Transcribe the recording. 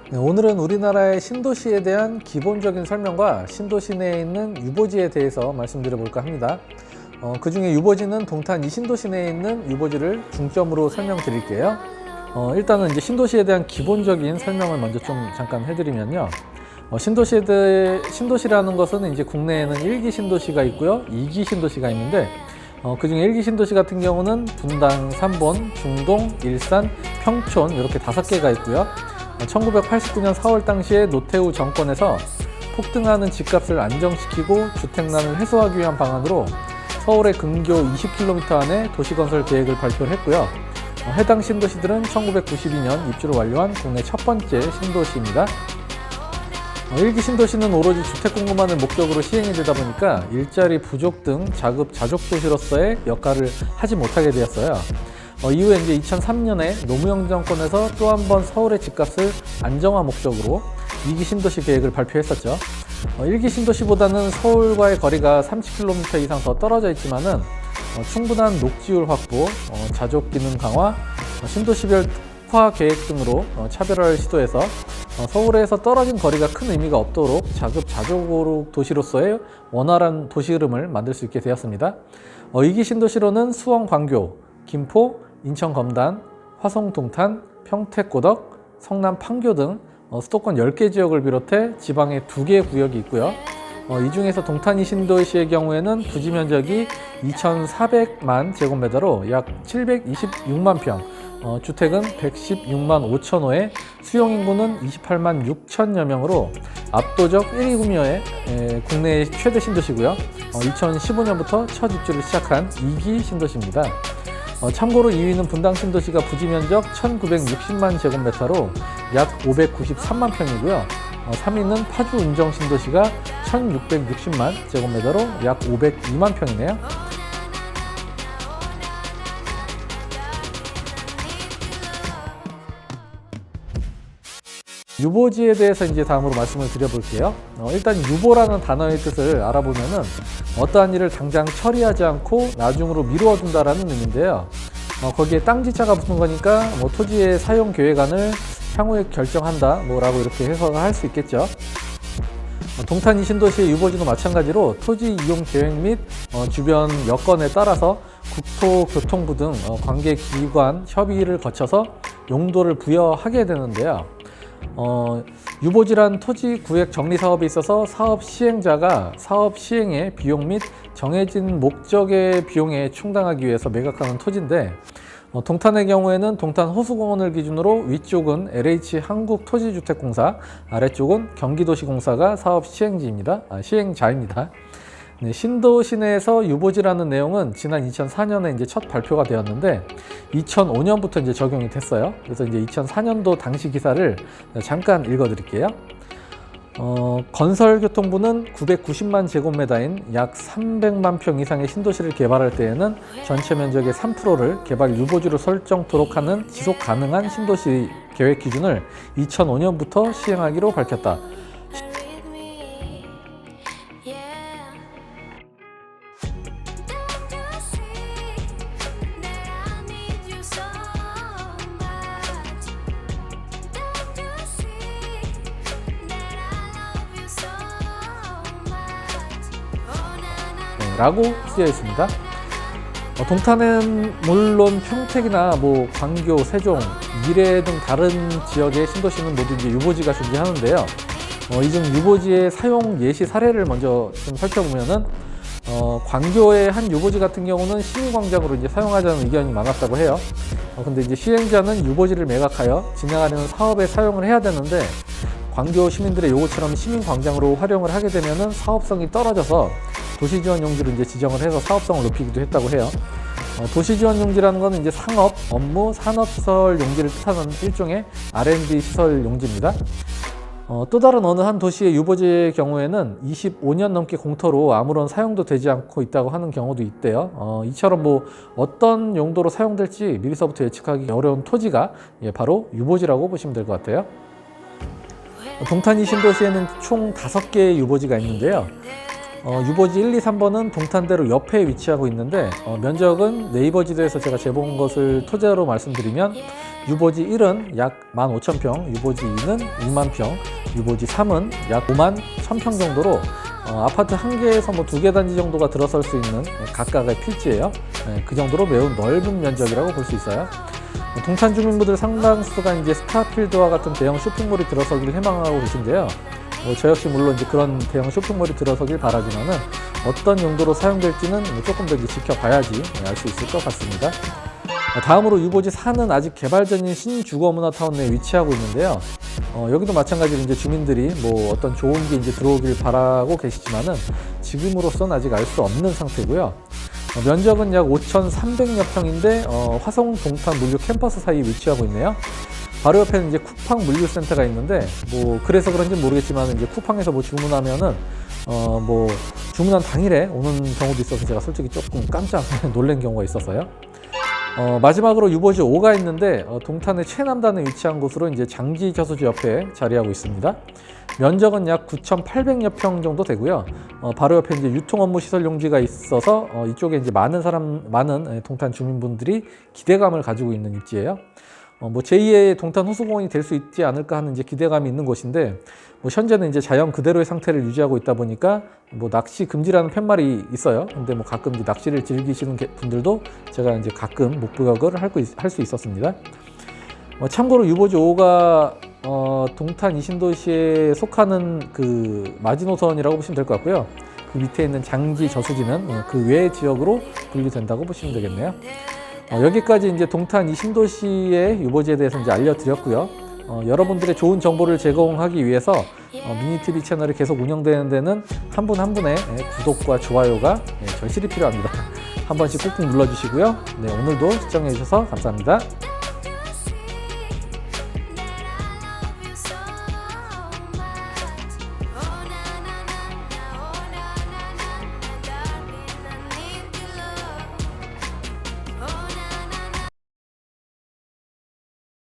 네, 오늘은 우리나라의 신도시에 대한 기본적인 설명과 신도시 내에 있는 유보지에 대해서 말씀드려 볼까 합니다. 그 중에 유보지는 동탄 이 신도시 내에 있는 유보지를 중점으로 설명드릴게요. 일단은 이제 신도시에 대한 기본적인 설명을 먼저 좀 잠깐 해드리면요. 신도시라는 것은 이제 국내에는 1기 신도시가 있고요, 2기 신도시가 있는데, 그 중에 1기 신도시 같은 경우는 분당, 삼본, 중동, 일산, 평촌 이렇게 5개가 있고요. 1989년 4월 당시에 노태우 정권에서 폭등하는 집값을 안정시키고 주택난을 해소하기 위한 방안으로 서울의 근교 20km 안에 도시건설 계획을 발표를 했고요. 해당 신도시들은 1992년 입주를 완료한 국내 첫 번째 신도시입니다. 1기 신도시는 오로지 주택 공급만을 목적으로 시행이 되다 보니까 일자리 부족 등 자급 자족 도시로서의 역할을 하지 못하게 되었어요. 이후에 이제 2003년에 노무현 정권에서 또 한 번 서울의 집값을 안정화 목적으로 2기 신도시 계획을 발표했었죠. 1기 신도시보다는 서울과의 거리가 30km 이상 더 떨어져 있지만은 충분한 녹지율 확보, 자족 기능 강화, 신도시별 특화 계획 등으로 차별화를 시도해서 서울에서 떨어진 거리가 큰 의미가 없도록 자급 자족 도시로서의 원활한 도시 흐름을 만들 수 있게 되었습니다. 2기 신도시로는 수원 광교, 김포, 인천 검단, 화성 동탄, 평택 고덕, 성남 판교 등 수도권 10개 지역을 비롯해 지방에 2개 구역이 있고요. 이 중에서 동탄 이 신도시의 경우에는 부지 면적이 2,400만 제곱미터로 약 726만 평, 주택은 116만 5천 호에 수용 인구는 28만 6천여 명으로 압도적 1위 구미의 국내 최대 신도시고요. 2015년부터 첫 입주를 시작한 2기 신도시입니다. 참고로 2위는 분당 신도시가 부지 면적 1960만 제곱미터로 약 593만 평이고요. 3위는 파주 운정 신도시가 1660만 제곱미터로 약 502만 평이네요. 유보지에 대해서 이제 다음으로 말씀을 드려볼게요. 일단 유보라는 단어의 뜻을 알아보면은 어떠한 일을 당장 처리하지 않고 나중으로 미루어 둔다라는 의미인데요. 거기에 땅지자가 붙은 거니까 토지의 사용 계획안을 향후에 결정한다 라고 이렇게 해석을 할 수 있겠죠. 동탄 이 신도시의 유보지도 마찬가지로 토지 이용 계획 및 주변 여건에 따라서 국토교통부 등 관계 기관 협의를 거쳐서 용도를 부여하게 되는데요. 유보지란 토지 구획 정리 사업에 있어서 사업 시행자가 사업 시행의 비용 및 정해진 목적의 비용에 충당하기 위해서 매각하는 토지인데, 동탄의 경우에는 동탄 호수공원을 기준으로 위쪽은 LH 한국토지주택공사, 아래쪽은 경기도시공사가 사업 시행자입니다. 네, 신도시 내에서 유보지라는 내용은 지난 2004년에 이제 첫 발표가 되었는데 2005년부터 이제 적용이 됐어요. 그래서 이제 2004년도 당시 기사를 잠깐 읽어드릴게요. 건설교통부는 990만 제곱미터인 약 300만 평 이상의 신도시를 개발할 때에는 전체 면적의 3%를 개발 유보지로 설정토록 하는 지속 가능한 신도시 계획 기준을 2005년부터 시행하기로 밝혔다. 라고 쓰여 있습니다. 동탄은 물론 평택이나 광교, 세종, 미래 등 다른 지역의 신도시는 모두 이제 유보지가 존재하는데요. 이 중 유보지의 사용 예시 사례를 먼저 좀 살펴보면은 광교의 한 유보지 같은 경우는 시민광장으로 이제 사용하자는 의견이 많았다고 해요. 근데 이제 시행자는 유보지를 매각하여 진행하려는 사업에 사용을 해야 되는데 광교 시민들의 요구처럼 시민광장으로 활용을 하게 되면은 사업성이 떨어져서 도시지원 용지로 이제 지정을 해서 사업성을 높이기도 했다고 해요. 도시지원 용지라는 것은 이제 상업, 업무, 산업시설 용지를 뜻하는 일종의 R&D 시설 용지입니다. 또 다른 어느 한 도시의 유보지의 경우에는 25년 넘게 공터로 아무런 사용도 되지 않고 있다고 하는 경우도 있대요. 이처럼 어떤 용도로 사용될지 미리서부터 예측하기 어려운 토지가 바로 유보지라고 보시면 될 것 같아요. 동탄 이 신도시에는 총 5개의 유보지가 있는데요. 유보지 1, 2, 3번은 동탄대로 옆에 위치하고 있는데 면적은 네이버 지도에서 제가 재본 것을 토대로 말씀드리면 유보지 1은 약 15,000평, 유보지 2는 2만평, 유보지 3은 약 5만 1,000평 정도로 아파트 한 개에서 뭐 2개 단지 정도가 들어설 수 있는 각각의 필지예요. 그 정도로 매우 넓은 면적이라고 볼 수 있어요. 동탄 주민분들 상당수가 이제 스타필드와 같은 대형 쇼핑몰이 들어서길 희망하고 계신데요. 저 역시 물론 이제 그런 대형 쇼핑몰이 들어서길 바라지만은 어떤 용도로 사용될지는 조금 더 이제 지켜봐야지 알 수 있을 것 같습니다. 다음으로 유보지 4는 아직 개발 전인 신주거문화타운 내에 위치하고 있는데요. 여기도 마찬가지로 이제 주민들이 뭐 어떤 좋은 게 이제 들어오길 바라고 계시지만은 지금으로서는 아직 알 수 없는 상태고요. 면적은 약 5,300여 평인데 화성 동탄 물류 캠퍼스 사이에 위치하고 있네요. 바로 옆에는 이제 쿠팡 물류센터가 있는데 뭐 그래서 그런지 모르겠지만 이제 쿠팡에서 뭐 주문하면은 뭐 주문한 당일에 오는 경우도 있어서 제가 솔직히 조금 깜짝 놀란 경우가 있었어요. 마지막으로 유보지 5가 있는데 동탄의 최남단에 위치한 곳으로 이제 장지 저수지 옆에 자리하고 있습니다. 면적은 약 9,800여 평 정도 되고요. 바로 옆에 이제 유통 업무 시설 용지가 있어서 이쪽에 이제 많은 동탄 주민분들이 기대감을 가지고 있는 입지예요. 뭐 제2의 동탄 호수공원이 될 수 있지 않을까 하는 이제 기대감이 있는 곳인데, 뭐 현재는 이제 자연 그대로의 상태를 유지하고 있다 보니까 뭐 낚시 금지라는 팻말이 있어요. 근데 뭐 가끔 이제 낚시를 즐기시는 분들도 제가 이제 가끔 목격을 할 수 있었습니다. 참고로 유보지 5가 동탄 이신도시에 속하는 그 마지노선이라고 보시면 될 것 같고요. 그 밑에 있는 장지 저수지는 그 외 지역으로 분류된다고 보시면 되겠네요. 여기까지 이제 동탄 이신도시의 유보지에 대해서 이제 알려드렸고요. 여러분들의 좋은 정보를 제공하기 위해서 미니TV 채널이 계속 운영되는 데는 한 분 한 분의 구독과 좋아요가 절실히 필요합니다. 한 번씩 꾹꾹 눌러주시고요. 네, 오늘도 시청해주셔서 감사합니다.